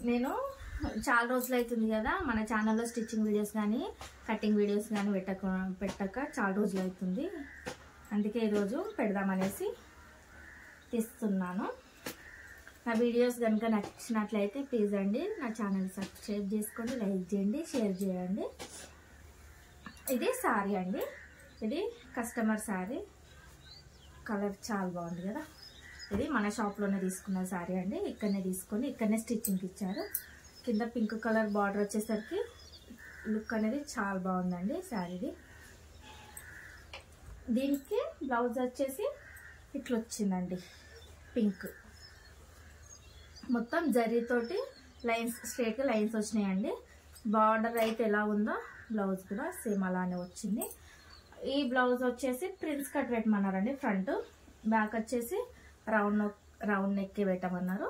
నేను చాలా రోజులు అవుతుంది కదా మన ఛానల్లో స్టిచ్చింగ్ వీడియోస్ కానీ కటింగ్ వీడియోస్ కానీ పెట్టక చాలా రోజులు అవుతుంది. అందుకే ఈరోజు పెడదామనేసి తీస్తున్నాను. నా వీడియోస్ కనుక నచ్చినట్లయితే ప్లీజ్ అండి నా ఛానల్ సబ్స్క్రైబ్ చేసుకోండి, లైక్ చేయండి, షేర్ చేయండి. ఇది శారీ అండి, ఇది కస్టమర్ శారీ. కలర్ చాలా బాగుంది కదా. ఇది మన షాప్లోనే తీసుకున్న శారీ అండి. ఇక్కడనే తీసుకొని ఇక్కడనే స్టిచ్చింగ్కి ఇచ్చారు. కింద పింక్ కలర్ బార్డర్ వచ్చేసరికి లుక్ అనేది చాలా బాగుందండి శారీది. దీనికి బ్లౌజ్ వచ్చేసి ఇట్లా వచ్చిందండి, పింక్ మొత్తం జరీతోటి లైన్స్, స్ట్రేట్ లైన్స్ వచ్చినాయండి. బార్డర్ అయితే ఎలా ఉందో బ్లౌజ్ కూడా సేమ్ అలానే వచ్చింది. ఈ బ్లౌజ్ వచ్చేసి ప్రిన్స్ కట్ పెట్టమన్నారండి. ఫ్రంట్ బ్యాక్ వచ్చేసి రౌండ్ నెక్ పెట్టమన్నారు.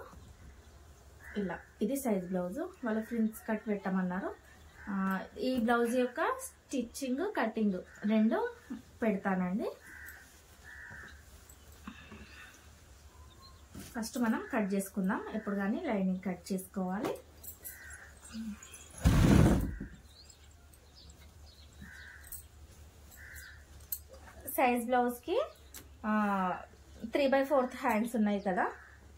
ఇలా ఇది సైజ్ బ్లౌజ్, వాళ్ళు ప్రిన్స్ కట్ పెట్టమన్నారు. ఈ బ్లౌజ్ యొక్క స్టిచ్చింగ్ కటింగ్ రెండు పెడతానండి. ఫస్ట్ మనం కట్ చేసుకుందాం. ఎప్పుడు కానీ లైనింగ్ కట్ చేసుకోవాలి. సైజ్ బ్లౌజ్కి 3/4 హ్యాండ్స్ ఉన్నాయి కదా,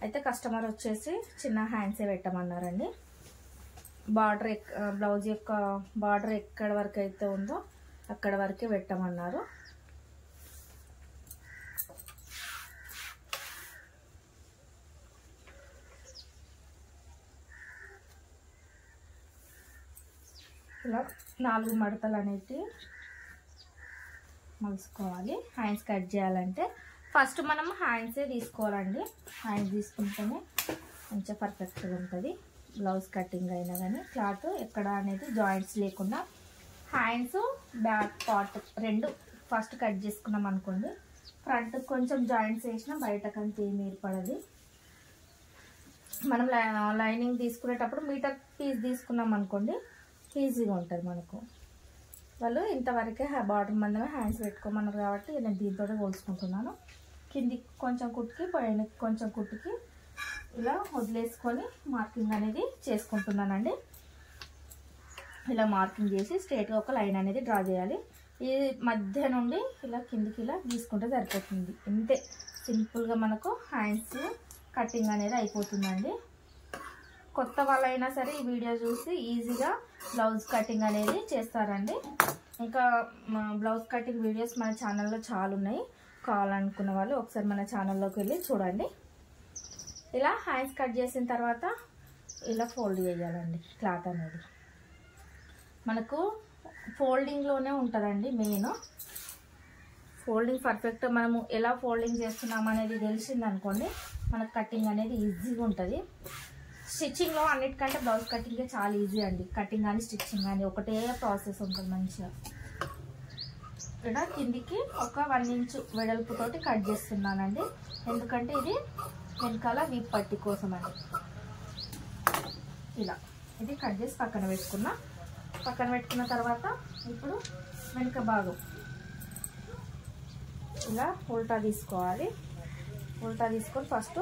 అయితే కస్టమర్ వచ్చేసి చిన్న హ్యాండ్సే పెట్టమన్నారండి. బార్డర్ బ్లౌజ్ యొక్క బార్డర్ ఎక్కడ వరకు అయితే ఉందో అక్కడ వరకే పెట్టమన్నారు. ఇలా 4 మడతలు అనేవి మలుసుకోవాలి. హ్యాండ్స్ కట్ చేయాలంటే ఫస్ట్ మనం హ్యాండ్సే తీసుకోవాలండి. హ్యాండ్స్ తీసుకుంటేనే మంచిగా పర్ఫెక్ట్గా ఉంటుంది బ్లౌజ్ కటింగ్ అయినా కానీ. క్లాత్ ఎక్కడ అనేది జాయింట్స్ లేకుండా హ్యాండ్స్ బ్యాక్ పార్ట్ రెండు ఫస్ట్ కట్ చేసుకున్నాం అనుకోండి. ఫ్రంట్ కొంచెం జాయింట్స్ వేసినా బయటకంతా ఏమి ఏర్పడదు. మనం లైనింగ్ తీసుకునేటప్పుడు మీటర్ పీస్ తీసుకున్నాం అనుకోండి, ఈజీగా ఉంటుంది మనకు. వాళ్ళు ఇంతవరకే బార్డర్ మందమే హ్యాండ్స్ పెట్టుకోమన్నారు కాబట్టి నేను దీంతో పోల్చుకుంటున్నాను. కిందికి కొంచెం కుట్టుకి, పైన కొంచెం కుట్టుకి ఇలా వదిలేసుకొని మార్కింగ్ అనేది చేసుకుంటున్నానండి. ఇలా మార్కింగ్ చేసి స్ట్రైట్గా ఒక లైన్ అనేది డ్రా చేయాలి. ఈ మధ్య నుండి ఇలా కిందికి ఇలా తీసుకుంటే సరిపోతుంది. ఇంతే సింపుల్గా మనకు హ్యాండ్స్ కటింగ్ అనేది అయిపోతుందండి. కొత్త వాళ్ళైనా సరే ఈ వీడియో చూసి ఈజీగా బ్లౌజ్ కటింగ్ అనేది చేస్తారండి. ఇంకా బ్లౌజ్ కటింగ్ వీడియోస్ మన ఛానల్లో చాలా ఉన్నాయి. కావాలనుకున్న వాళ్ళు ఒకసారి మన ఛానల్లోకి వెళ్ళి చూడండి. ఇలా హ్యాండ్స్ కట్ చేసిన తర్వాత ఇలా ఫోల్డ్ చేయాలండి. క్లాత్ అనేది మనకు ఫోల్డింగ్లోనే ఉంటుందండి మెయిన్. ఫోల్డింగ్ పర్ఫెక్ట్ మనము ఎలా ఫోల్డింగ్ చేస్తున్నాం అనేది తెలిసిందనుకోండి, మనకు కటింగ్ అనేది ఈజీగా ఉంటుంది. స్టిచ్చింగ్లో అన్నిటికంటే బ్లౌజ్ కటింగే చాలా ఈజీ అండి. కటింగ్ కానీ స్టిచ్చింగ్ కానీ ఒకటే ప్రాసెస్ ఉంటుంది మంచిగా. ఇక్కడ కిందికి ఒక 1 ఇంచు వెడల్పుతోటి కట్ చేస్తున్నానండి. ఎందుకంటే ఇది వెనకాల వీప్ పట్టి కోసం అండి. ఇలా ఇది కట్ చేసి పక్కన పెట్టుకున్న తర్వాత ఇప్పుడు వెనుక భాగం ఇలా ఉల్టా తీసుకోవాలి. ఉల్టా తీసుకొని ఫస్ట్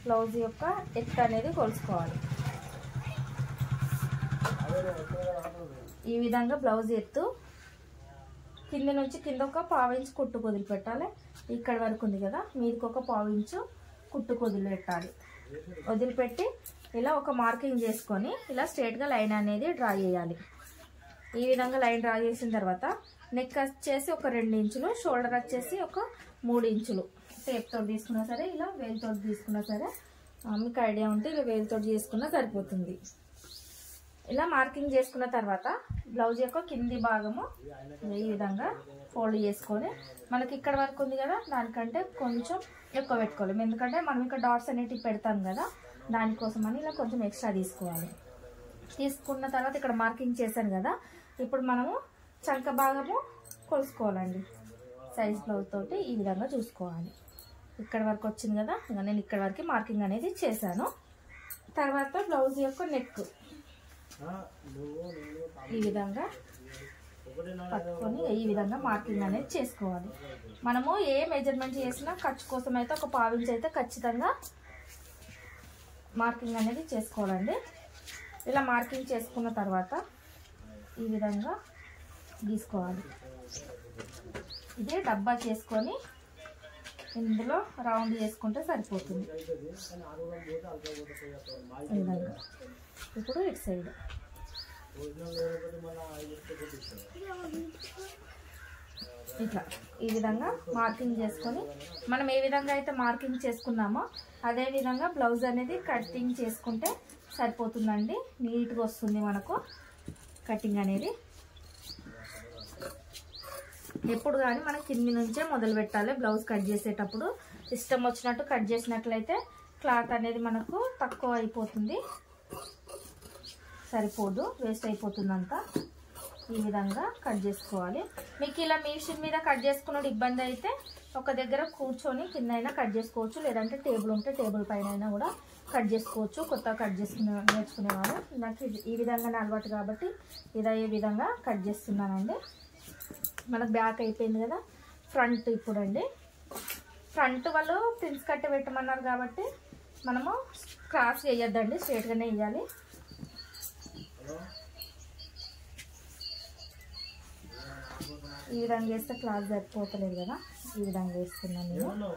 బ్లౌజ్ యొక్క ఎత్తు అనేది కొలుసుకోవాలి. ఈ విధంగా బ్లౌజ్ ఎత్తు కింద నుంచి కింద ఒక 1/4 ఇంచు కుట్టు వదిలిపెట్టాలి. ఇక్కడ వరకు ఉంది కదా, మీదకి ఒక 1/4 ఇంచు కుట్టు వదిలిపెట్టాలి. వదిలిపెట్టి ఇలా ఒక మార్కింగ్ చేసుకొని ఇలా స్ట్రైట్గా లైన్ అనేది డ్రా చేయాలి. ఈ విధంగా లైన్ డ్రా చేసిన తర్వాత నెక్ వచ్చేసి ఒక 2 ఇంచులు, షోల్డర్ వచ్చేసి ఒక 3 ఇంచులు టేప్తో తీసుకున్నా సరే, ఇలా వేలుతో తీసుకున్నా సరే, మీకు ఐడియా ఉంటే ఇలా వేలుతో చేసుకున్నా సరిపోతుంది. ఇలా మార్కింగ్ చేసుకున్న తర్వాత బ్లౌజ్ యొక్క కింది భాగము ఈ విధంగా ఫోల్డ్ చేసుకొని మనకి ఇక్కడ వరకు ఉంది కదా, దానికంటే కొంచెం ఎక్కువ పెట్టుకోవాలి. ఎందుకంటే మనం ఇక్కడ డాట్స్ అనేటివి పెడతాం కదా, దానికోసం అని ఇలా కొంచెం ఎక్స్ట్రా తీసుకోవాలి. తీసుకున్న తర్వాత ఇక్కడ మార్కింగ్ చేశాను కదా, ఇప్పుడు మనము చంక భాగము కొలుసుకోవాలండి. సైజ్ బ్లౌజ్ తోటి ఈ విధంగా చూసుకోవాలి. ఇక్కడ వరకు వచ్చింది కదా, నేను ఇక్కడ వరకు మార్కింగ్ అనేది చేశాను. తర్వాత బ్లౌజ్ యొక్క నెక్ ఈ విధంగా పట్టుకొని ఈ విధంగా మార్కింగ్ అనేది చేసుకోవాలి. మనము ఏ మెజర్మెంట్ చేసినా ఖర్చు కోసం అయితే ఒక 1/4 ఇంచ్ అయితే ఖచ్చితంగా మార్కింగ్ అనేది చేసుకోవాలండి. ఇలా మార్కింగ్ చేసుకున్న తర్వాత ఈ విధంగా గీసుకోవాలి. ఇదే డబ్బా చేసుకొని ఇందులో రౌండ్ చేసుకుంటే సరిపోతుంది. ఈ విధంగా ఇప్పుడు ఇటు సైడ్ ఇట్లా ఈ విధంగా మార్కింగ్ చేసుకొని మనం ఏ విధంగా అయితే మార్కింగ్ చేసుకున్నామో అదే విధంగా బ్లౌజ్ అనేది కటింగ్ చేసుకుంటే సరిపోతుందండి. నీట్గా వస్తుంది మనకు కటింగ్ అనేది. ఎప్పుడు కానీ మనం కింది నుంచే మొదలు పెట్టాలి బ్లౌజ్ కట్ చేసేటప్పుడు. ఇష్టం వచ్చినట్టు కట్ చేసినట్లయితే క్లాత్ అనేది మనకు తక్కువ అయిపోతుంది, సరిపోదు, వేస్ట్ అయిపోతుంది అంతా. ఈ విధంగా కట్ చేసుకోవాలి. మీకు ఇలా మిషన్ మీద కట్ చేసుకున్న ఇబ్బంది అయితే ఒక దగ్గర కూర్చొని కింద అయినా కట్ చేసుకోవచ్చు, లేదంటే టేబుల్ ఉంటే టేబుల్ పైన అయినా కూడా కట్ చేసుకోవచ్చు. కొత్తగా కట్ నేర్చుకునేవాళ్ళు. నాకు ఈ విధంగానే అలవాటు కాబట్టి ఇదే విధంగా కట్ చేస్తున్నానండి. మనకు బ్యాక్ అయిపోయింది కదా. ఫ్రంట్ ఇప్పుడు అండి, ఫ్రంట్ వాళ్ళు ప్రిన్స్ కట్టి పెట్టమన్నారు కాబట్టి మనము క్రాస్ చేయొద్దండి, స్ట్రైట్గానే వేయాలి. ఈ విధంగా వేస్తే క్లాత్ సరిపోతలేదు కదా, ఈ విధంగా వేస్తున్నాను నేను.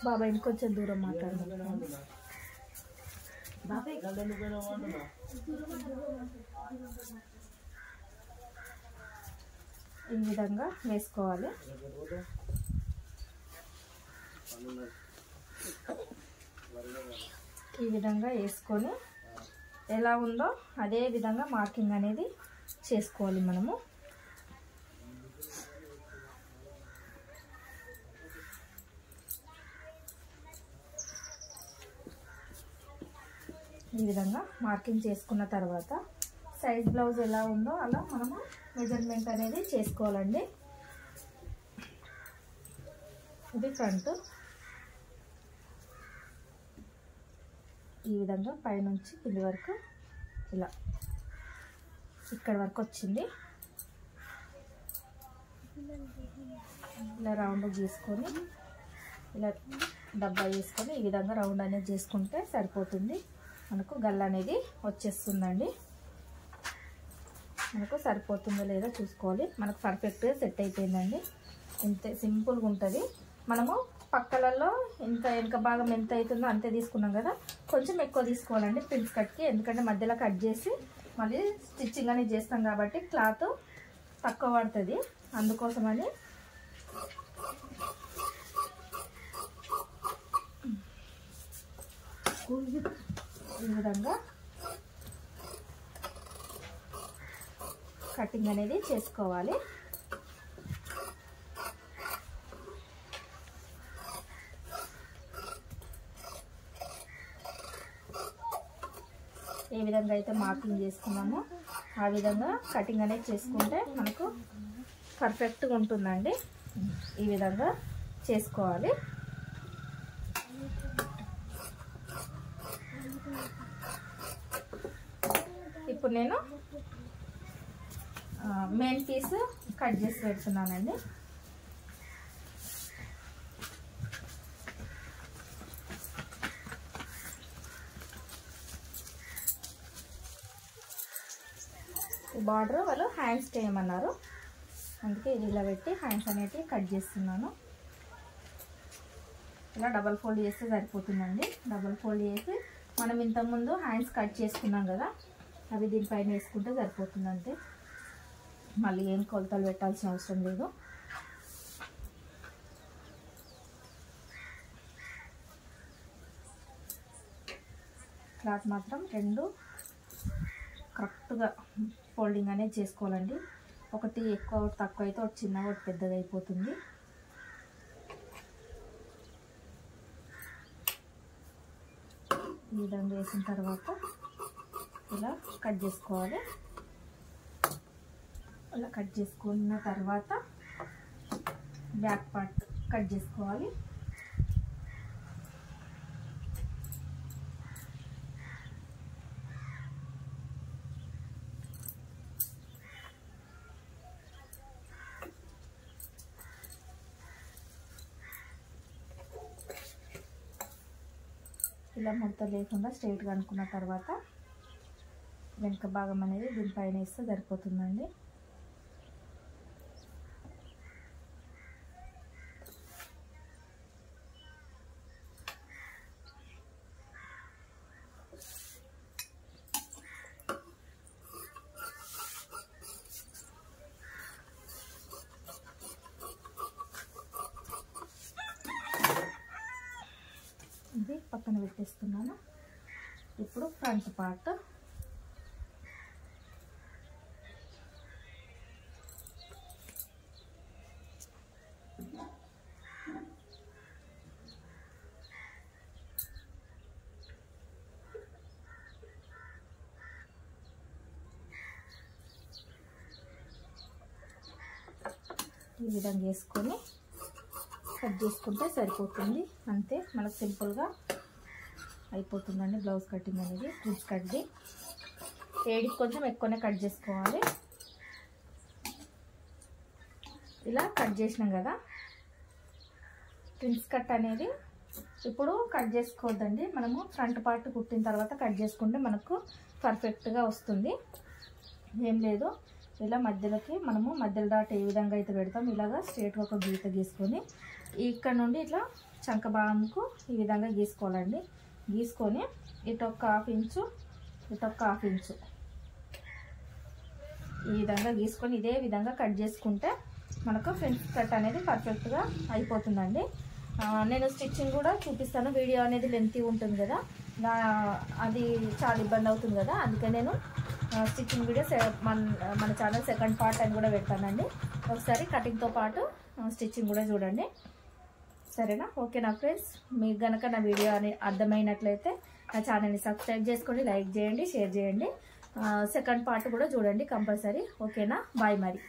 బాబా ఇంకొంచెం దూరం మాట్లాడుతున్నాను. ఈ విధంగా వేసుకోవాలి. ఈ విధంగా వేసుకొని ఎలా ఉందో అదే విధంగా మార్కింగ్ అనేది చేసుకోవాలి మనము. ఈ విధంగా మార్కింగ్ చేసుకున్న తర్వాత సైజ్ బ్లౌజ్ ఎలా ఉందో అలా మనము మెజర్మెంట్ అనేది చేసుకోవాలండి. ఇది ఫ్రంట్. ఈ విధంగా పైనుంచి కింది వరకు ఇలా ఇక్కడ వరకు వచ్చింది. ఇలా రౌండ్ గీసుకొని ఇలా డబ్బా వేసుకొని ఈ విధంగా రౌండ్ అనేది చేసుకుంటే సరిపోతుంది. మనకు గల్ల అనేది వచ్చేస్తుందండి. మనకు సరిపోతుందో లేదో చూసుకోవాలి. మనకు పర్ఫెక్ట్గా సెట్ అయిపోయిందండి. ఇంతే సింపుల్గా ఉంటుంది. మనము పక్కలలో ఇంత వెనక భాగం ఎంత అవుతుందో అంతే తీసుకున్నాం కదా, కొంచెం ఎక్కువ తీసుకోవాలండి ప్రిన్స్ కట్కి. ఎందుకంటే మధ్యలో కట్ చేసి మళ్ళీ స్టిచ్చింగ్ అనేది చేస్తాం కాబట్టి క్లాత్ తక్కువ పడుతుంది. అందుకోసమని ఈ విధంగా కటింగ్ అనేది చేసుకోవాలి. ఏ విధంగా అయితే మార్కింగ్ చేసుకున్నామో ఆ విధంగా కటింగ్ అనేది చేసుకుంటే మనకు పర్ఫెక్ట్గా ఉంటుందండి. ఈ విధంగా చేసుకోవాలి. ఇప్పుడు నేను మెయిన్ పీస్ కట్ చేసి పెడుతున్నానండి. ఈ బార్డర్ వాళ్ళు హ్యాండ్స్ చేయమన్నారు, అందుకే ఇది ఇలా పెట్టి హ్యాండ్స్ అనేటివి కట్ చేస్తున్నాను. ఇలా డబల్ ఫోల్డ్ చేస్తే సరిపోతుందండి. డబల్ ఫోల్డ్ చేసి మనం ఇంతకుముందు హ్యాండ్స్ కట్ చేసుకున్నాం కదా, అవి దీనిపైన వేసుకుంటే సరిపోతుంది అంతే. మళ్ళీ ఏం కొలతలు పెట్టాల్సిన అవసరం లేదు. క్లాత్ మాత్రం రెండు కరెక్ట్గా ఫోల్డింగ్ అనేది చేసుకోవాలండి. ఒకటి ఎక్కువ ఒకటి తక్కువ అయితే ఒకటి చిన్నగా ఒకటి పెద్దగా అయిపోతుంది. ఈ విధంగా వేసిన తర్వాత ఇలా కట్ చేసుకోవాలి. ఇలా కట్ చేసుకున్న తర్వాత బ్యాక్ పార్ట్ కట్ చేసుకోవాలి. ఇలా ముడత లేకుండా స్ట్రైట్గా అనుకున్న తర్వాత వెనక భాగం అనేది దీనిపైన వేస్తే సరిపోతుందండి. ఇది పక్కన పెట్టేస్తున్నాను. ఇప్పుడు ఫ్రంట్ పార్ట్ ఈ విధంగా వేసుకొని కట్ చేసుకుంటే సరిపోతుంది. అంతే, మనకు సింపుల్గా అయిపోతుందండి బ్లౌజ్ కటింగ్ అనేది. ప్రిన్స్ కట్ది ఏడికి కొంచెం ఎక్కువనే కట్ చేసుకోవాలి. ఇలా కట్ చేసినాం కదా, ప్రిన్స్ కట్ అనేది ఇప్పుడు కట్ చేసుకోవద్దండి. మనము ఫ్రంట్ పార్ట్ కుట్టిన తర్వాత కట్ చేసుకుంటే మనకు పర్ఫెక్ట్గా వస్తుంది. ఏం లేదు, ఇలా మధ్యలోకి మనము మధ్యలో డాట్ ఏ విధంగా అయితే పెడతాం ఇలాగా స్ట్రైట్గా ఒక గీత గీసుకొని ఇక్కడ నుండి ఇట్లా చంక భాగంకు ఈ విధంగా గీసుకోవాలండి. గీసుకొని ఇటు ఒక 1/2 ఇంచు ఇటు ఒక 1/2 ఇంచు ఈ విధంగా గీసుకొని ఇదే విధంగా కట్ చేసుకుంటే మనకు ఫ్రంట్ కట్ అనేది పర్ఫెక్ట్గా అయిపోతుందండి. నేను స్టిచ్చింగ్ కూడా చూపిస్తాను. వీడియో అనేది లెంతీ ఉంటుంది కదా, అది చాలా ఇబ్బంది అవుతుంది కదా, అందుకే నేను స్టిచ్చింగ్ వీడియో మన ఛానల్ సెకండ్ పార్ట్ అని కూడా పెడతానండి. ఒకసారి కటింగ్తో పాటు స్టిచ్చింగ్ కూడా చూడండి, సరేనా? ఓకేనా ఫ్రెండ్స్? మీకు కనుక నా వీడియో అని అర్థమైనట్లయితే నా ఛానల్ని సబ్స్క్రైబ్ చేసుకోండి, లైక్ చేయండి, షేర్ చేయండి. సెకండ్ పార్ట్ కూడా చూడండి కంపల్సరీ. ఓకేనా? బాయ్ మరి.